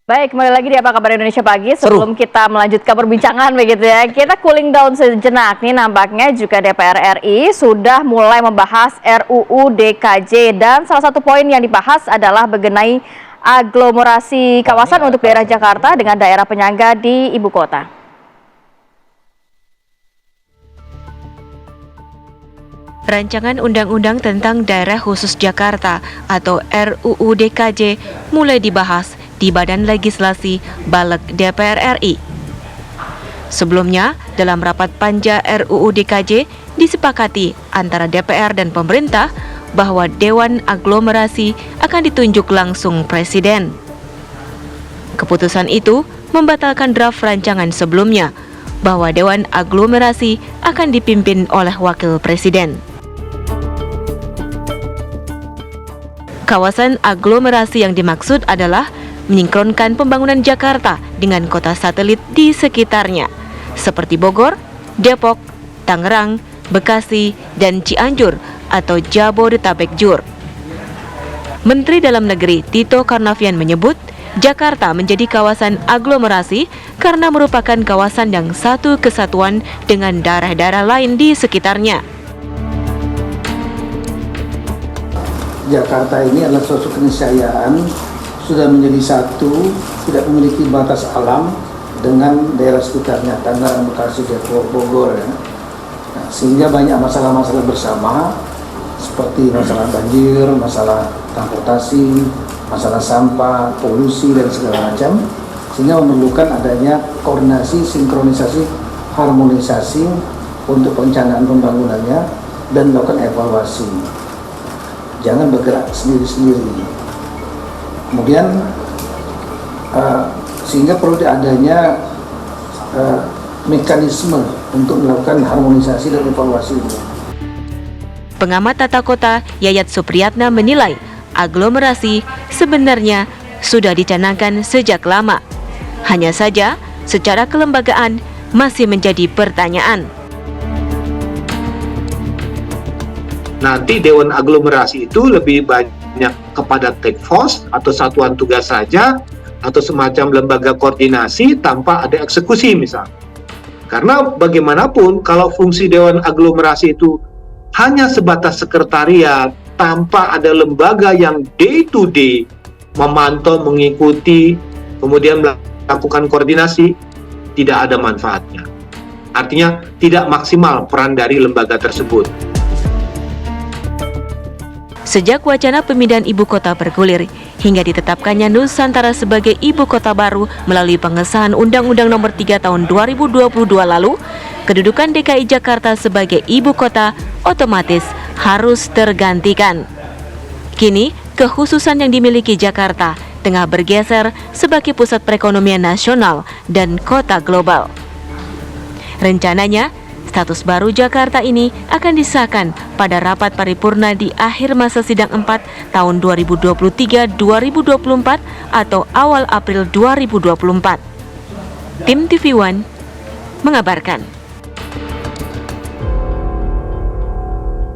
Baik, kembali lagi di Apa Kabar Indonesia Pagi. Seru. Sebelum kita melanjutkan perbincangan begitu ya, kita cooling down sejenak. Nih nampaknya juga DPR RI sudah mulai membahas RUU DKJ dan salah satu poin yang dibahas adalah mengenai aglomerasi kawasan untuk daerah Jakarta dengan daerah penyangga di ibu kota. Rancangan Undang-Undang tentang Daerah Khusus Jakarta atau RUU DKJ mulai dibahas di Badan Legislasi Baleg DPR RI. Sebelumnya, dalam rapat panja RUU DKJ disepakati antara DPR dan pemerintah bahwa Dewan Aglomerasi akan ditunjuk langsung Presiden. Keputusan itu membatalkan draft rancangan sebelumnya bahwa Dewan Aglomerasi akan dipimpin oleh Wakil Presiden. Kawasan aglomerasi yang dimaksud adalah menyinkronkan pembangunan Jakarta dengan kota satelit di sekitarnya, seperti Bogor, Depok, Tangerang, Bekasi, dan Cianjur atau Jabodetabek-Jur. Menteri Dalam Negeri Tito Karnavian menyebut Jakarta menjadi kawasan aglomerasi karena merupakan kawasan yang satu kesatuan dengan daerah-daerah lain di sekitarnya. Jakarta ini adalah suatu keniscayaan, sudah menjadi satu, tidak memiliki batas alam dengan daerah sekitarnya, Tangerang, Bekasi, Depok, Bogor ya. Nah, sehingga banyak masalah-masalah bersama seperti masalah banjir, masalah transportasi, masalah sampah, polusi dan segala macam, sehingga memerlukan adanya koordinasi, sinkronisasi, harmonisasi untuk perencanaan pembangunannya dan melakukan evaluasi. Jangan bergerak sendiri-sendiri. Kemudian sehingga perlu adanya mekanisme untuk melakukan harmonisasi dan evaluasi ini. Pengamat tata kota Yayat Supriyatna menilai aglomerasi sebenarnya sudah dicanangkan sejak lama. Hanya saja secara kelembagaan masih menjadi pertanyaan. Nanti Dewan Aglomerasi itu lebih banyak kepada task force atau satuan tugas saja atau semacam lembaga koordinasi tanpa ada eksekusi misalnya. Karena bagaimanapun kalau fungsi Dewan Aglomerasi itu hanya sebatas sekretariat tanpa ada lembaga yang day to day memantau, mengikuti, kemudian melakukan koordinasi, tidak ada manfaatnya. Artinya tidak maksimal peran dari lembaga tersebut. Sejak wacana pemindahan ibu kota bergulir hingga ditetapkannya Nusantara sebagai ibu kota baru melalui pengesahan Undang-Undang Nomor 3 Tahun 2022 lalu, kedudukan DKI Jakarta sebagai ibu kota otomatis harus tergantikan. Kini, kekhususan yang dimiliki Jakarta tengah bergeser sebagai pusat perekonomian nasional dan kota global. Rencananya, status baru Jakarta ini akan disahkan pada rapat paripurna di akhir masa sidang 4 tahun 2023-2024 atau awal April 2024. Tim TV One mengabarkan.